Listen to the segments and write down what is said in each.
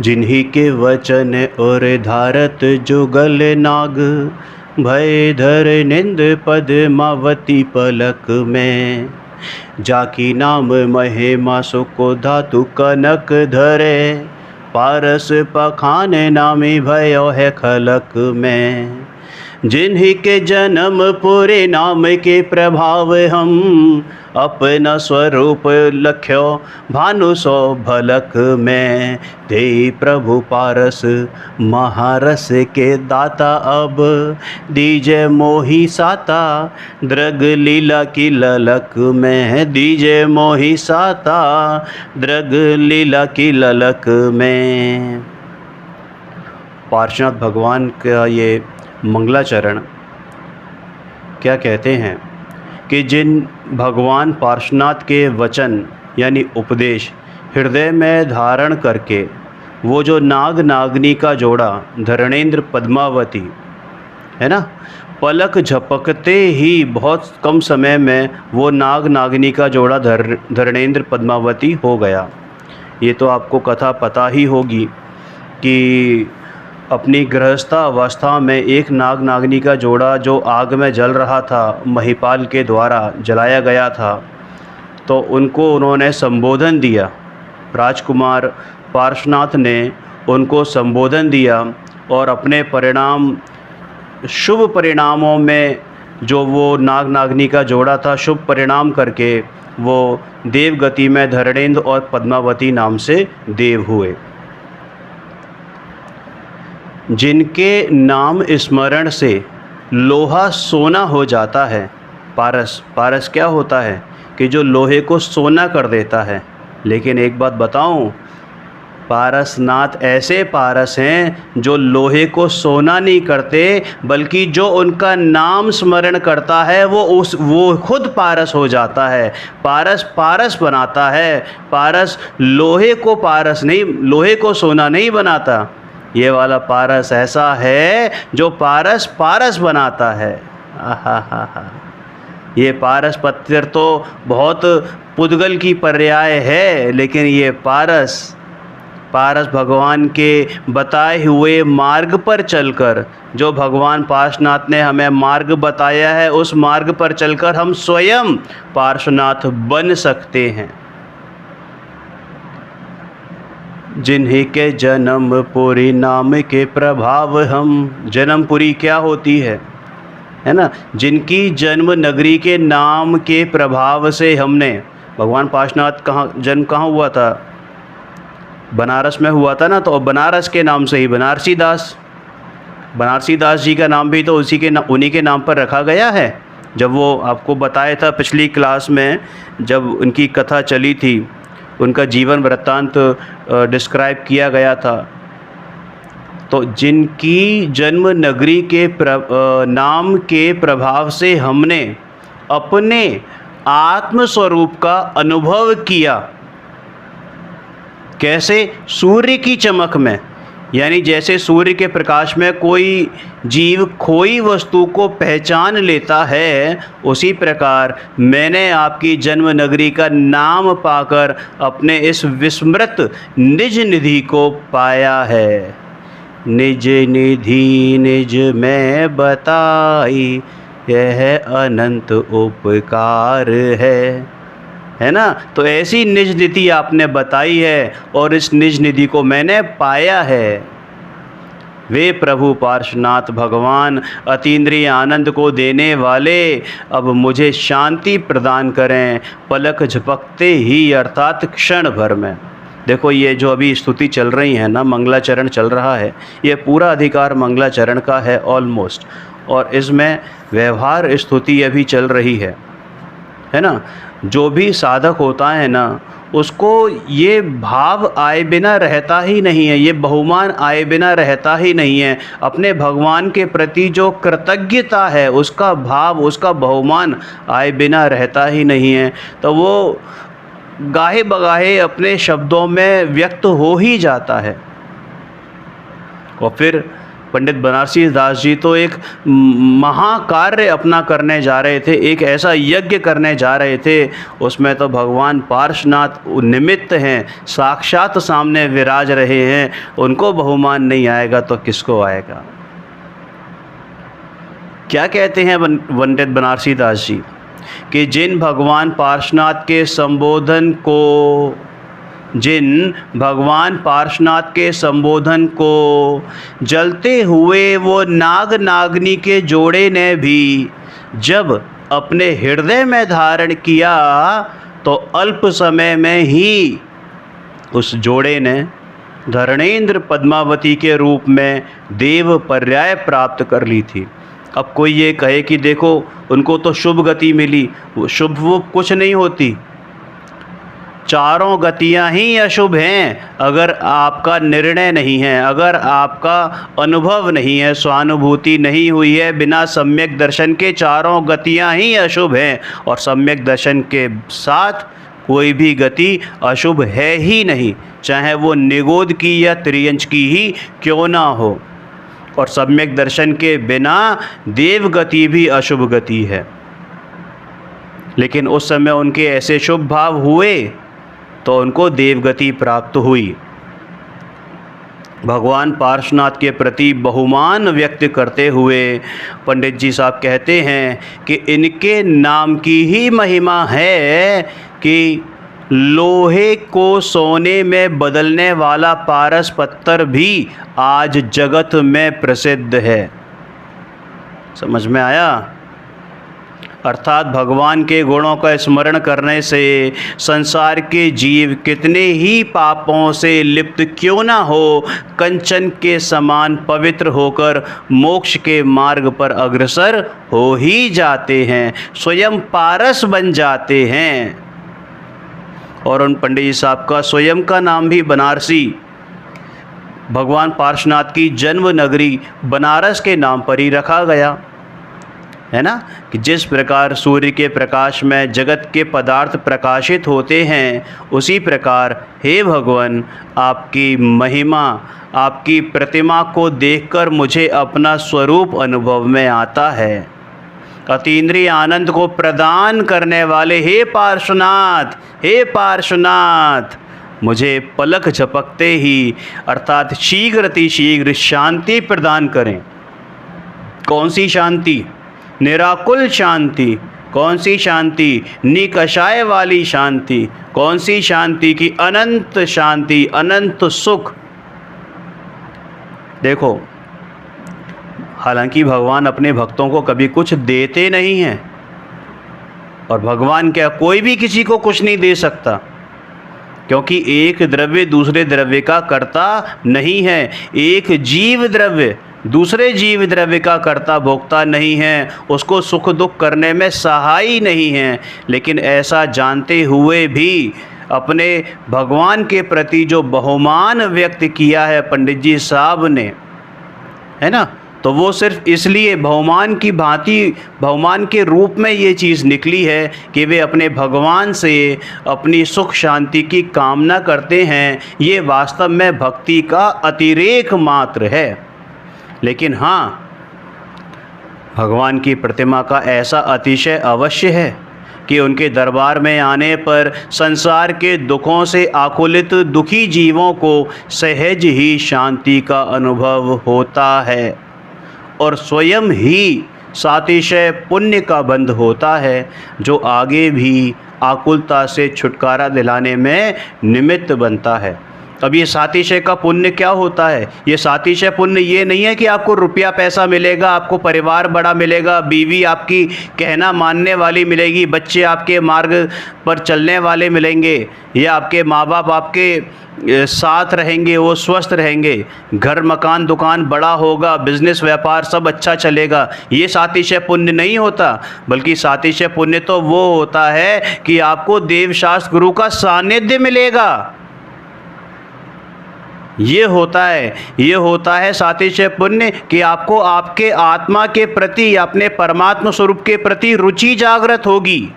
जिन्हीं के वचन और धारत जुगल नाग, भय धर निंद पद्मावती पलक में। जाकी नाम महिमा सुको धातु कनक धरे, पारस पखान नामी भयो है खलक में। जिन्हीं के जन्म पूरे नाम के प्रभाव हम, अपना स्वरूप लख्यो भानु सो भलक में। दे प्रभु पारस महारस के दाता, अब दीजे मोही साता द्रग लीला की ललक में। दीजे मोही साता द्रग लीला की ललक में। पार्श्वनाथ भगवान का ये मंगलाचरण क्या कहते हैं कि जिन भगवान पार्श्वनाथ के वचन यानी उपदेश हृदय में धारण करके वो जो नाग नागनी का जोड़ा धरणेंद्र पद्मावती है ना, पलक झपकते ही बहुत कम समय में वो नाग नागनी का जोड़ा धरणेंद्र पद्मावती हो गया। ये तो आपको कथा पता ही होगी कि अपनी गृहस्था अवस्था में एक नाग नागनी का जोड़ा जो आग में जल रहा था, महिपाल के द्वारा जलाया गया था, तो उनको उन्होंने संबोधन दिया। राजकुमार पार्श्वनाथ ने उनको संबोधन दिया और अपने परिणाम, शुभ परिणामों में जो वो नाग नागनी का जोड़ा था, शुभ परिणाम करके वो देवगति में धरणेंद्र और पद्मावती नाम से देव हुए। जिनके नाम स्मरण से लोहा सोना हो जाता है। पारस, पारस क्या होता है कि जो लोहे को सोना कर देता है। लेकिन एक बात बताऊं, पारसनाथ ऐसे पारस हैं जो लोहे को सोना नहीं करते, बल्कि जो उनका नाम स्मरण करता है वो खुद पारस हो जाता है। पारस पारस बनाता है। पारस लोहे को पारस नहीं, लोहे को सोना नहीं बनाता। ये वाला पारस ऐसा है जो पारस पारस बनाता है। आहा, ये पारस पत्थर तो बहुत पुद्गल की पर्याय है, लेकिन ये पारस भगवान के बताए हुए मार्ग पर चलकर, जो भगवान पार्श्वनाथ ने हमें मार्ग बताया है, उस मार्ग पर चलकर हम स्वयं पार्श्वनाथ बन सकते हैं। जिन्हीं के जन्मपुरी नाम के प्रभाव हम। जन्मपुरी क्या होती है ना, जिनकी जन्म नगरी के नाम के प्रभाव से हमने, भगवान पार्श्वनाथ जन्म कहाँ हुआ था? बनारस में हुआ था ना, तो बनारस के नाम से ही बनारसी दास जी का नाम भी तो उन्हीं के नाम पर रखा गया है। जब वो आपको बताया था पिछली क्लास में, जब उनकी कथा चली थी, उनका जीवन वृत्तांत डिस्क्राइब किया गया था, तो जिनकी जन्म नगरी के नाम के प्रभाव से हमने अपने आत्म स्वरूप का अनुभव किया। कैसे? सूर्य की चमक में, यानी जैसे सूर्य के प्रकाश में कोई जीव खोई वस्तु को पहचान लेता है, उसी प्रकार मैंने आपकी जन्म नगरी का नाम पाकर अपने इस विस्मृत निज निधि को पाया है। निज निधि निज में बताई, यह अनंत उपकार है ना। तो ऐसी निज निधि आपने बताई है और इस निज निधि को मैंने पाया है। वे प्रभु पार्श्वनाथ भगवान अतीन्द्रिय आनंद को देने वाले अब मुझे शांति प्रदान करें, पलक झपकते ही अर्थात क्षण भर में। देखो, ये जो अभी स्तुति चल रही है ना, मंगलाचरण चल रहा है, ये पूरा अधिकार मंगलाचरण का है ऑलमोस्ट, और इसमें व्यवहार स्तुति अभी चल रही है ना। जो भी साधक होता है ना, उसको ये भाव आए बिना रहता ही नहीं है, ये बहुमान आए बिना रहता ही नहीं है। अपने भगवान के प्रति जो कृतज्ञता है, उसका भाव, उसका बहुमान आए बिना रहता ही नहीं है। तो वो गाहे बगाहे अपने शब्दों में व्यक्त हो ही जाता है। और फिर पंडित बनारसी दास जी तो एक महाकार्य अपना करने जा रहे थे, एक ऐसा यज्ञ करने जा रहे थे, उसमें तो भगवान पार्श्वनाथ निमित्त हैं, साक्षात सामने विराज रहे हैं। उनको बहुमान नहीं आएगा तो किसको आएगा? क्या कहते हैं पंडित बनारसी दास जी कि जिन भगवान पार्श्वनाथ के संबोधन को जलते हुए वो नाग नागनी के जोड़े ने भी जब अपने हृदय में धारण किया तो अल्प समय में ही उस जोड़े ने धरणेन्द्र पद्मावती के रूप में देव पर्याय प्राप्त कर ली थी। अब कोई ये कहे कि देखो उनको तो शुभ गति मिली, वो शुभ वो कुछ नहीं होती, चारों गतियां ही अशुभ हैं। अगर आपका निर्णय नहीं है, अगर आपका अनुभव नहीं है, स्वानुभूति नहीं हुई है, बिना सम्यक दर्शन के चारों गतियां ही अशुभ हैं। और सम्यक दर्शन के साथ कोई भी गति अशुभ है ही नहीं, चाहे वो निगोद की या त्रियंच की ही क्यों ना हो। और सम्यक दर्शन के बिना देव गति भी अशुभ गति है। लेकिन उस समय उनके ऐसे शुभ भाव हुए तो उनको देवगति प्राप्त हुई। भगवान पार्श्वनाथ के प्रति बहुमान व्यक्त करते हुए पंडित जी साहब कहते हैं कि इनके नाम की ही महिमा है कि लोहे को सोने में बदलने वाला पारस पत्थर भी आज जगत में प्रसिद्ध है। समझ में आया? अर्थात भगवान के गुणों का स्मरण करने से संसार के जीव कितने ही पापों से लिप्त क्यों ना हो, कंचन के समान पवित्र होकर मोक्ष के मार्ग पर अग्रसर हो ही जाते हैं, स्वयं पारस बन जाते हैं। और उन पंडित जी साहब का स्वयं का नाम भी बनारसी, भगवान पार्श्वनाथ की जन्म नगरी बनारस के नाम पर ही रखा गया है ना। कि जिस प्रकार सूर्य के प्रकाश में जगत के पदार्थ प्रकाशित होते हैं, उसी प्रकार हे भगवान आपकी महिमा, आपकी प्रतिमा को देखकर मुझे अपना स्वरूप अनुभव में आता है। अतीन्द्रिय आनंद को प्रदान करने वाले हे पार्श्वनाथ, हे पार्श्वनाथ, मुझे पलक झपकते ही अर्थात शीघ्र अतिशीघ्र शांति प्रदान करें। कौन सी शांति? निराकुल शांति। कौन सी शांति? निकषाय वाली शांति। कौन सी शांति? की अनंत शांति, अनंत सुख। देखो, हालांकि भगवान अपने भक्तों को कभी कुछ देते नहीं हैं, और भगवान क्या कोई भी किसी को कुछ नहीं दे सकता, क्योंकि एक द्रव्य दूसरे द्रव्य का कर्ता नहीं है। एक जीव द्रव्य दूसरे जीव द्रव्य का कर्ता भोक्ता नहीं है, उसको सुख दुख करने में सहाय नहीं है। लेकिन ऐसा जानते हुए भी अपने भगवान के प्रति जो बहुमान व्यक्त किया है पंडित जी साहब ने, है ना, तो वो सिर्फ इसलिए बहुमान की भांति, बहुमान के रूप में ये चीज़ निकली है कि वे अपने भगवान से अपनी सुख शांति की कामना करते हैं। ये वास्तव में भक्ति का अतिरेक मात्र है। लेकिन हाँ, भगवान की प्रतिमा का ऐसा अतिशय अवश्य है कि उनके दरबार में आने पर संसार के दुखों से आकुलित दुखी जीवों को सहज ही शांति का अनुभव होता है, और स्वयं ही सातिशय पुण्य का बंध होता है, जो आगे भी आकुलता से छुटकारा दिलाने में निमित्त बनता है। अब ये सातिशय का पुण्य क्या होता है? ये सातिशय पुण्य ये नहीं है कि आपको रुपया पैसा मिलेगा, आपको परिवार बड़ा मिलेगा, बीवी आपकी कहना मानने वाली मिलेगी, बच्चे आपके मार्ग पर चलने वाले मिलेंगे, या आपके माँ बाप आपके साथ रहेंगे, वो स्वस्थ रहेंगे, घर मकान दुकान बड़ा होगा, बिजनेस व्यापार सब अच्छा चलेगा। ये सातिशय पुण्य नहीं होता, बल्कि सातिशय पुण्य तो वो होता है कि आपको देवशास्त्र गुरु का सानिध्य मिलेगा। ये होता है सातिशय पुण्य कि आपको आपके आत्मा के प्रति, अपने परमात्मा स्वरूप के प्रति रुचि जागृत होगी,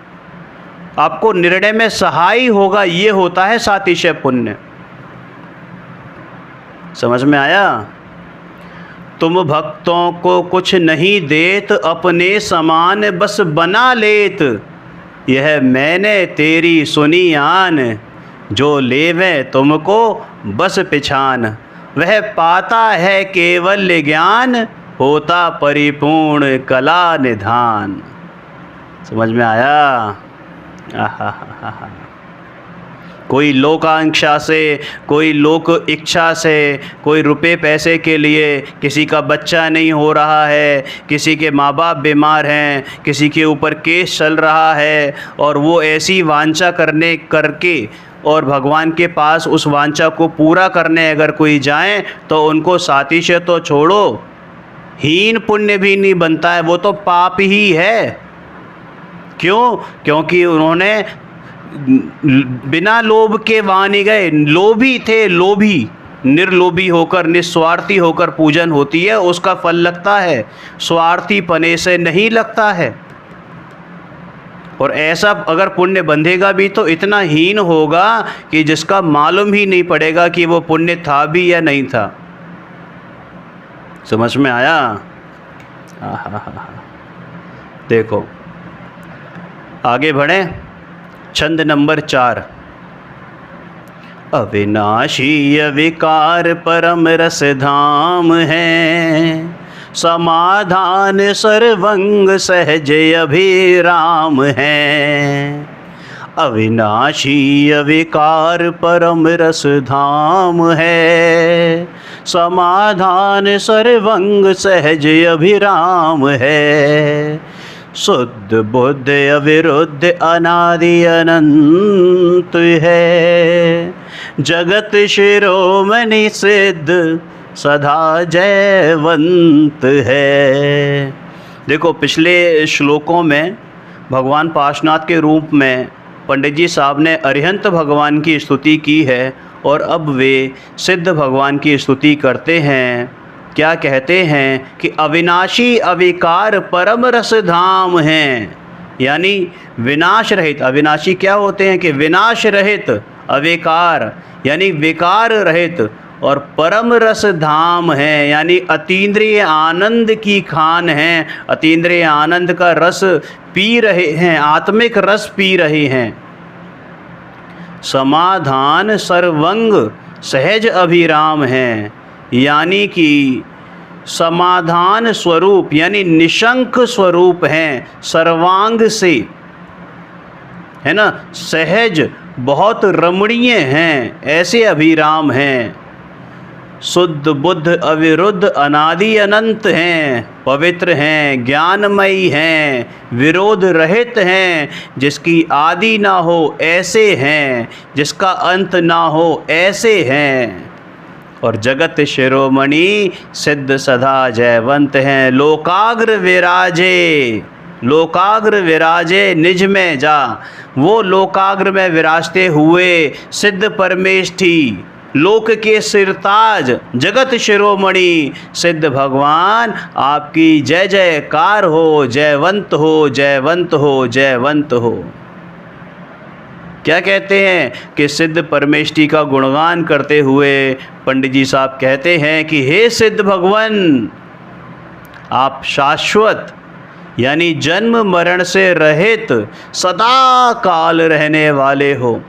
आपको निर्णय में सहाय होगा। ये होता है सातिशय पुण्य। समझ में आया? तुम भक्तों को कुछ नहीं देत, अपने समान बस बना लेत। यह मैंने तेरी सुनी आन, जो लेवे तुमको बस पिछान। वह पाता है केवल ज्ञान, होता परिपूर्ण कला निधान। समझ में आया? आहा। कोई लोकांक्षा से, कोई लोक इच्छा से, कोई रुपए पैसे के लिए किसी का बच्चा नहीं हो रहा है, किसी के माँ बाप बीमार हैं, किसी के ऊपर केस चल रहा है, और वो ऐसी वांछा करके और भगवान के पास उस वांछा को पूरा करने अगर कोई जाए तो उनको साथी से तो छोड़ो, हीन पुण्य भी नहीं बनता है, वो तो पाप ही है। क्यों? क्योंकि उन्होंने बिना लोभ के वहाँ नहीं गए, लोभी थे, लोभी, निर्लोभी होकर, निस्वार्थी होकर पूजन होती है, उसका फल लगता है, स्वार्थी पने से नहीं लगता है। और ऐसा अगर पुण्य बंधेगा भी तो इतना हीन होगा कि जिसका मालूम ही नहीं पड़ेगा कि वो पुण्य था भी या नहीं था। समझ में आया? देखो आगे बढ़ें। छंद नंबर 4। अविनाशी अविकार परम रस धाम है, समाधान सर्वंग सहज अभिराम है। अविनाशी अविकार परम रस धाम है, समाधान सर्वंग सहज अभिराम है। शुद्ध बुद्ध अविरुद्ध अनादि अनंत है, जगत शिरोमणि सिद्ध सदा जयवंत है। देखो पिछले श्लोकों में भगवान पार्श्वनाथ के रूप में पंडित जी साहब ने अरिहंत भगवान की स्तुति की है, और अब वे सिद्ध भगवान की स्तुति करते हैं। क्या कहते हैं कि अविनाशी अविकार परम रस धाम हैं, यानी विनाश रहित। अविनाशी क्या होते हैं? कि विनाश रहित, अविकार यानी विकार रहित, और परम रस धाम है यानी अतीन्द्रिय आनंद की खान हैं, अतीन्द्रिय आनंद का रस पी रहे हैं, आत्मिक रस पी रहे हैं। समाधान सर्वंग सहज अभिराम हैं, यानी कि समाधान स्वरूप यानी निशंक स्वरूप हैं, सर्वांग से, है ना, सहज बहुत रमणीय हैं, ऐसे अभिराम हैं। शुद्ध बुद्ध अविरुद्ध अनादि अनंत हैं, पवित्र हैं, ज्ञानमयी हैं, विरोध रहित हैं, जिसकी आदि ना हो ऐसे हैं, जिसका अंत ना हो ऐसे हैं। और जगत शिरोमणि सिद्ध सदा जयवंत हैं। लोकाग्र विराजे, लोकाग्र विराजे निज में जा, वो लोकाग्र में विराजते हुए सिद्ध परमेष्ठी, लोक के सिरताज, जगत शिरोमणि सिद्ध भगवान, आपकी जय जयकार हो, जयवंत हो, जयवंत हो, जयवंत हो। क्या कहते हैं कि सिद्ध परमेष्ठी का गुणगान करते हुए पंडित जी साहब कहते हैं कि हे सिद्ध भगवान, आप शाश्वत यानी जन्म मरण से रहित सदा काल रहने वाले हो,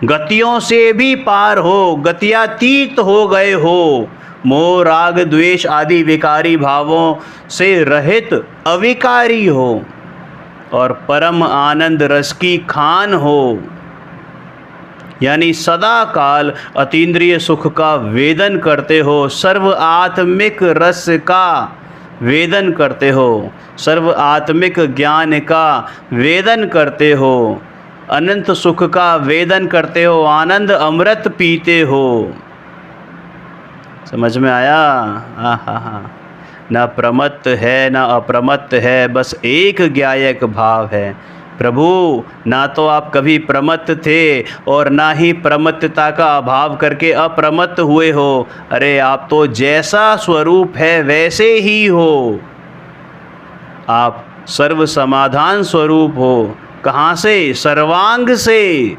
गतियों से भी पार हो, गत्यातीत हो गए हो, मोह राग द्वेष आदि विकारी भावों से रहित अविकारी हो, और परम आनंद रस की खान हो, यानी सदा काल अतीन्द्रिय सुख का वेदन करते हो, सर्व आत्मिक रस का वेदन करते हो, सर्व आत्मिक ज्ञान का वेदन करते हो, अनंत सुख का वेदन करते हो, आनंद अमृत पीते हो। समझ में आया? आहा, न प्रमत्त है न अप्रमत्त है, बस एक ज्ञायक भाव है। प्रभु, ना तो आप कभी प्रमत्त थे और ना ही प्रमत्तता का अभाव करके अप्रमत्त हुए हो। अरे आप तो जैसा स्वरूप है वैसे ही हो, आप सर्व समाधान स्वरूप हो। कहाँ से? सर्वांग से।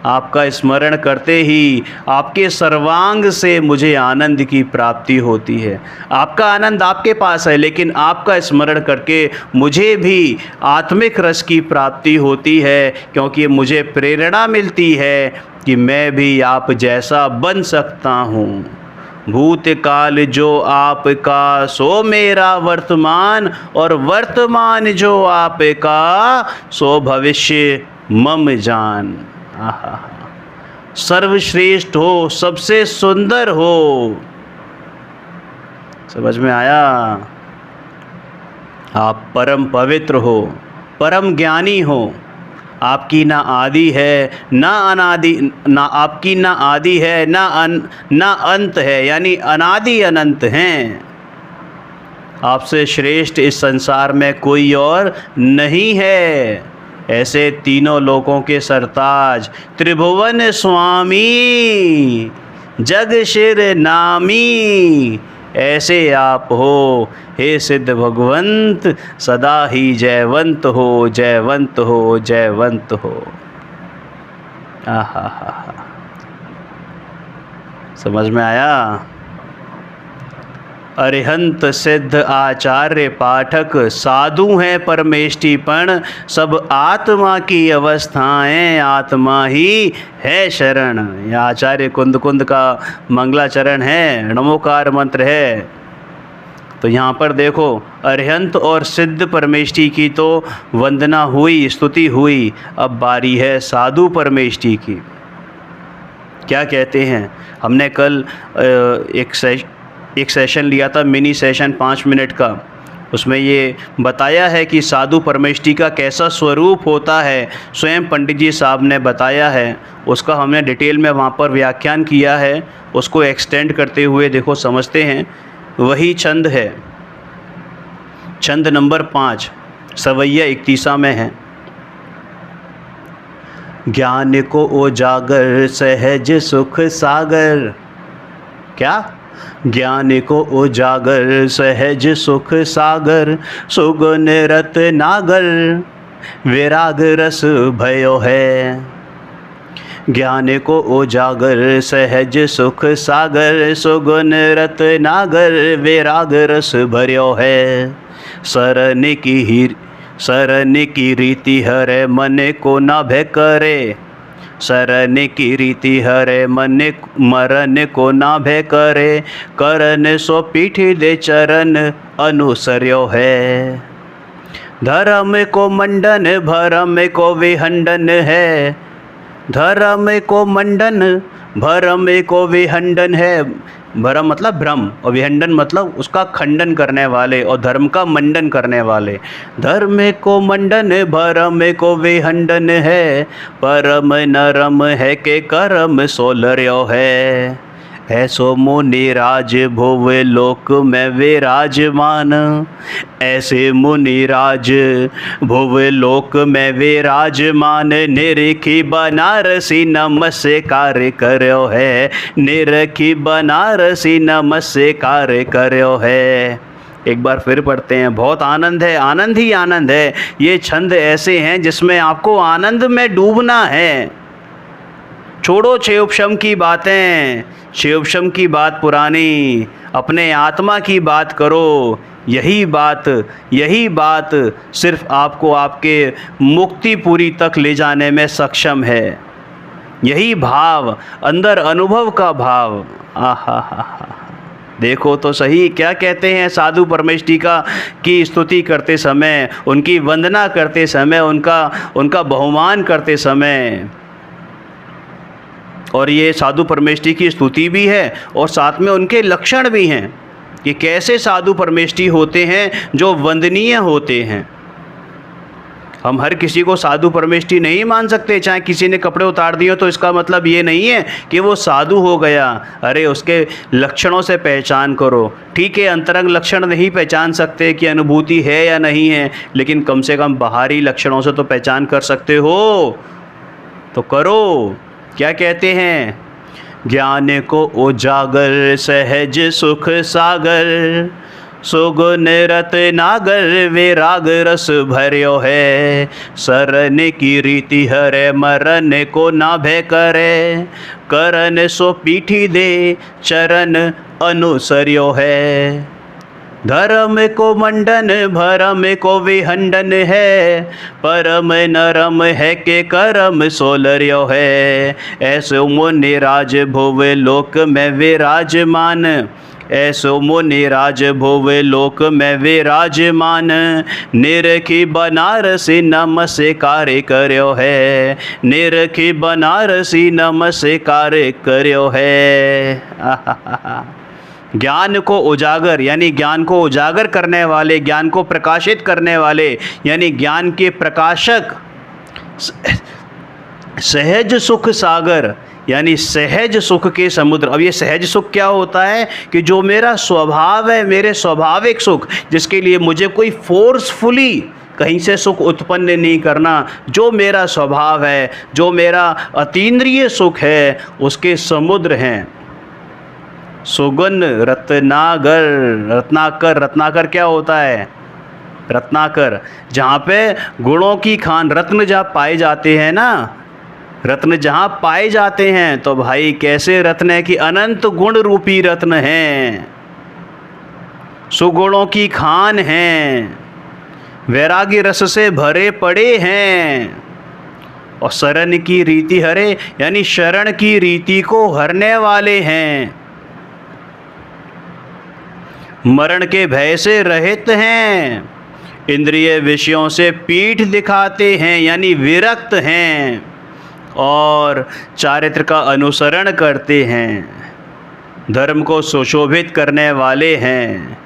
आपका स्मरण करते ही आपके सर्वांग से मुझे आनंद की प्राप्ति होती है। आपका आनंद आपके पास है, लेकिन आपका स्मरण करके मुझे भी आत्मिक रस की प्राप्ति होती है, क्योंकि मुझे प्रेरणा मिलती है कि मैं भी आप जैसा बन सकता हूँ। भूतकाल जो आपका सो मेरा वर्तमान, और वर्तमान जो आपका सो भविष्य मम जान। आहा, सर्वश्रेष्ठ हो, सबसे सुंदर हो। समझ में आया? आप परम पवित्र हो, परम ज्ञानी हो। आपकी ना आदि है ना अनादि, ना आपकी ना आदि है ना अंत है, यानी अनादि अनंत हैं। आपसे श्रेष्ठ इस संसार में कोई और नहीं है। ऐसे तीनों लोकों के सरताज, त्रिभुवन स्वामी, जग शिर नामी, ऐसे आप हो हे सिद्ध भगवंत। सदा ही जयवंत हो, जयवंत हो, जयवंत हो। आहा हा हा, समझ में आया? अरिहंत सिद्ध आचार्य पाठक साधु हैं परमेष्टिपण, सब आत्मा की अवस्थाएं आत्मा ही है शरण। यह आचार्य कुंद कुंद का मंगलाचरण है, नमोकार मंत्र है। तो यहाँ पर देखो, अरिहंत और सिद्ध परमेष्टि की तो वंदना हुई, स्तुति हुई। अब बारी है साधु परमेष्टि की। क्या कहते हैं? हमने कल एक सेशन लिया था, मिनी सेशन 5 मिनट का। उसमें ये बताया है कि साधु परमेष्टि का कैसा स्वरूप होता है, स्वयं पंडित जी साहब ने बताया है। उसका हमने डिटेल में वहाँ पर व्याख्यान किया है। उसको एक्सटेंड करते हुए देखो समझते हैं। वही छंद है, छंद नंबर 5, सवैया 31 में है। ज्ञान को उजागर सहज सुख सागर। क्या? ज्ञान को उजागर सहज सुख सागर, सुगुन रत नागर, विराग रस भयो है। ज्ञान को उजागर सहज सुख सागर, सुगुन रत नागर, विराग रस भर्यो है। सरन की रीति हरे मन को न भय करे, शरण की रीति हरे मन मरण को ना भय करे, करन सो पीठी दे चरण अनुसर्यो है। धर्म को मंडन भरम को विहंडन है, धर्म को मंडन भरम को विहंडन है। भरम मतलब भ्रम, और विहंडन मतलब उसका खंडन करने वाले, और धर्म का मंडन करने वाले। धर्म को मंडन भरम को विहंडन है, परम नरम है के कर्म सोलर्यो है। ऐसो मुनि राज भुव लोक में विराजमान, ऐसे मुनि राज भुव लोक में विराजमान, निरखी बनारसी नमस्कार कर्यो है, निरखी बनारसी नमस्कार कर्यो है। एक बार फिर पढ़ते हैं। बहुत आनंद है, आनंद ही आनंद है। ये छंद ऐसे हैं जिसमें आपको आनंद में डूबना है। छोड़ो क्षयोपशम की बातें, क्षयोपशम की बात पुरानी, अपने आत्मा की बात करो। यही बात सिर्फ आपको आपके मुक्तिपुरी तक ले जाने में सक्षम है। यही भाव, अंदर अनुभव का भाव। आहा हा हा, देखो तो सही क्या कहते हैं साधु परमेष्टि का की स्तुति करते समय, उनकी वंदना करते समय, उनका बहुमान करते समय। और ये साधु परमेष्टि की स्तुति भी है और साथ में उनके लक्षण भी हैं कि कैसे साधु परमेष्टि होते हैं जो वंदनीय होते हैं। हम हर किसी को साधु परमेष्टि नहीं मान सकते। चाहे किसी ने कपड़े उतार दिए तो इसका मतलब ये नहीं है कि वो साधु हो गया। अरे उसके लक्षणों से पहचान करो। ठीक है, अंतरंग लक्षण नहीं पहचान सकते कि अनुभूति है या नहीं है, लेकिन कम से कम बाहरी लक्षणों से तो पहचान कर सकते हो, तो करो। क्या कहते हैं? ज्ञान को उजागर सहज सुख सागर, सुगुन रत्नागर विराग रस भर्यो है। शरण की रीति हरे मरण को ना भय करे। करन सो पीठी दे चरण अनुसर्यो है। धर्म को मंडन भरम को विहंडन है। परम नरम है के करम सोलर्यो है। ऐसो मुनि राज भुव लोक में विराजमान। ऐसो मुनि राज भुव लोक में विराजमान। निरखी बनारसी नमस्कार कर्यो है। निरखी बनारसी नमस्कार कर्यो है। ज्ञान को उजागर यानी ज्ञान को उजागर करने वाले, ज्ञान को प्रकाशित करने वाले यानी ज्ञान के प्रकाशक। सहज सुख सागर यानी सहज सुख के समुद्र। अब ये सहज सुख क्या होता है कि जो मेरा स्वभाव है, मेरे स्वाभाविक सुख, जिसके लिए मुझे कोई फोर्सफुली कहीं से सुख उत्पन्न नहीं करना, जो मेरा स्वभाव है, जो मेरा अतीन्द्रिय सुख है, उसके समुद्र हैं। सुगुन रत्नागर, रत्नाकर, रत्नाकर क्या होता है? रत्नाकर, जहाँ पे गुणों की खान, रत्न जहाँ पाए जाते हैं ना, रत्न जहाँ पाए जाते हैं, तो भाई कैसे रत्न है कि अनंत गुण रूपी रत्न हैं, सुगुणों की खान हैं, वैराग्य रस से भरे पड़े हैं। और शरण की रीति हरे यानी शरण की रीति को हरने वाले हैं। मरण के भय से रहित हैं। इंद्रिय विषयों से पीठ दिखाते हैं यानी विरक्त हैं। और चारित्र का अनुसरण करते हैं। धर्म को सुशोभित करने वाले हैं।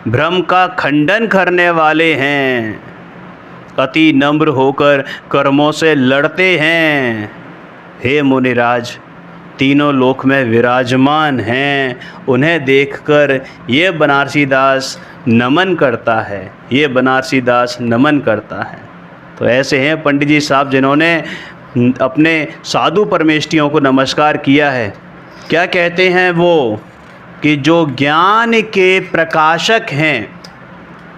भ्रम का खंडन करने वाले हैं। अति नम्र होकर कर्मों से लड़ते हैं। हे मुनिराज, तीनों लोक में विराजमान हैं। उन्हें देखकर ये बनारसी दास नमन करता है। ये बनारसी दास नमन करता है। तो ऐसे हैं पंडित जी साहब जिन्होंने अपने साधु परमेष्टियों को नमस्कार किया है। क्या कहते हैं वो कि जो ज्ञान के प्रकाशक हैं,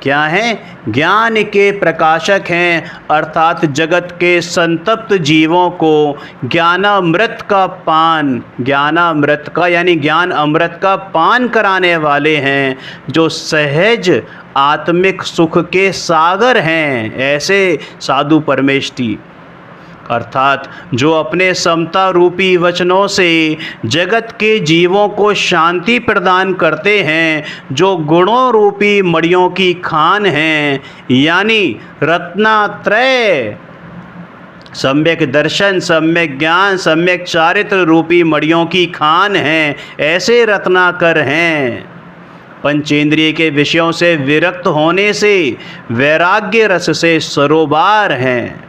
क्या हैं? ज्ञान के प्रकाशक हैं, अर्थात जगत के संतप्त जीवों को ज्ञानामृत का पान, ज्ञानामृत का यानी ज्ञान अमृत का पान कराने वाले हैं, जो सहज आत्मिक सुख के सागर हैं। ऐसे साधु परमेष्टि, अर्थात जो अपने समता रूपी वचनों से जगत के जीवों को शांति प्रदान करते हैं, जो गुणों रूपी मड़ियों की खान हैं, यानी रत्नात्रय, सम्यक दर्शन, सम्यक ज्ञान, सम्यक चारित्र रूपी मड़ियों की खान हैं। ऐसे रत्नाकर हैं। पंचेंद्रिय के विषयों से विरक्त होने से वैराग्य रस से सरोबार हैं।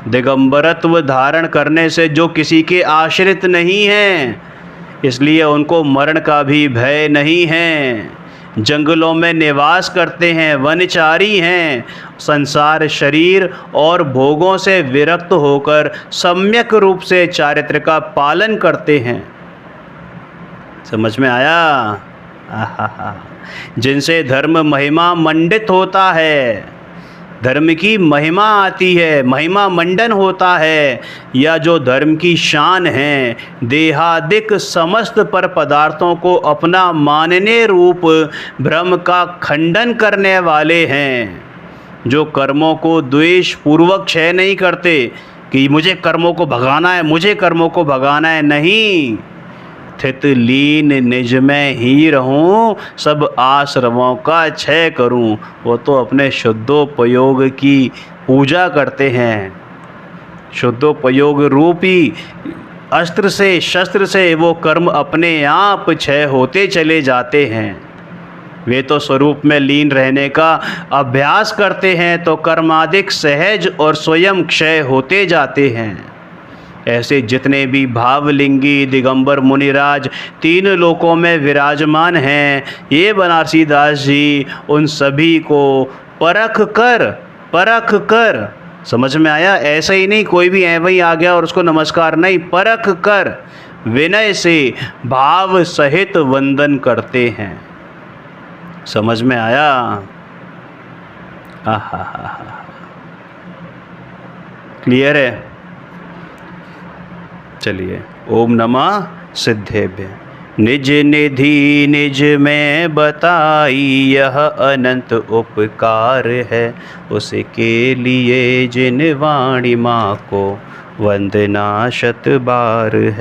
दिगंबरत्व धारण करने से जो किसी के आश्रित नहीं हैं, इसलिए उनको मरण का भी भय नहीं है। जंगलों में निवास करते हैं, वनचारी हैं। संसार शरीर और भोगों से विरक्त होकर सम्यक रूप से चारित्र का पालन करते हैं। समझ में आया? आहा, जिनसे धर्म महिमा मंडित होता है, धर्म की महिमा आती है, महिमा मंडन होता है, या जो धर्म की शान है, देहादिक समस्त पर पदार्थों को अपना मानने रूप भ्रम का खंडन करने वाले हैं, जो कर्मों को द्वेष पूर्वक क्षय नहीं करते कि मुझे कर्मों को भगाना है, मुझे कर्मों को भगाना है, नहीं। स्थित लीन निज में ही रहूं, सब आश्रमों का क्षय करूं। वो तो अपने शुद्धोपयोग की पूजा करते हैं। शुद्धोपयोग रूपी अस्त्र से, शस्त्र से वो कर्म अपने आप क्षय होते चले जाते हैं। वे तो स्वरूप में लीन रहने का अभ्यास करते हैं, तो कर्मादिक सहज और स्वयं क्षय होते जाते हैं। ऐसे जितने भी भावलिंगी दिगंबर मुनिराज तीन लोकों में विराजमान हैं, ये बनारसी दास जी उन सभी को परख कर, समझ में आया? ऐसे ही नहीं कोई भी ऐ वही आ गया और उसको नमस्कार, नहीं, परख कर विनय से भाव सहित वंदन करते हैं। समझ में आया? आहा, क्लियर है? चलिए, ओम नमः सिद्धेभ्य। निज निधि निज में बताई, यह अनंत उपकार है, उसके लिए जिन वाणी माँ को वंदना शत बार है।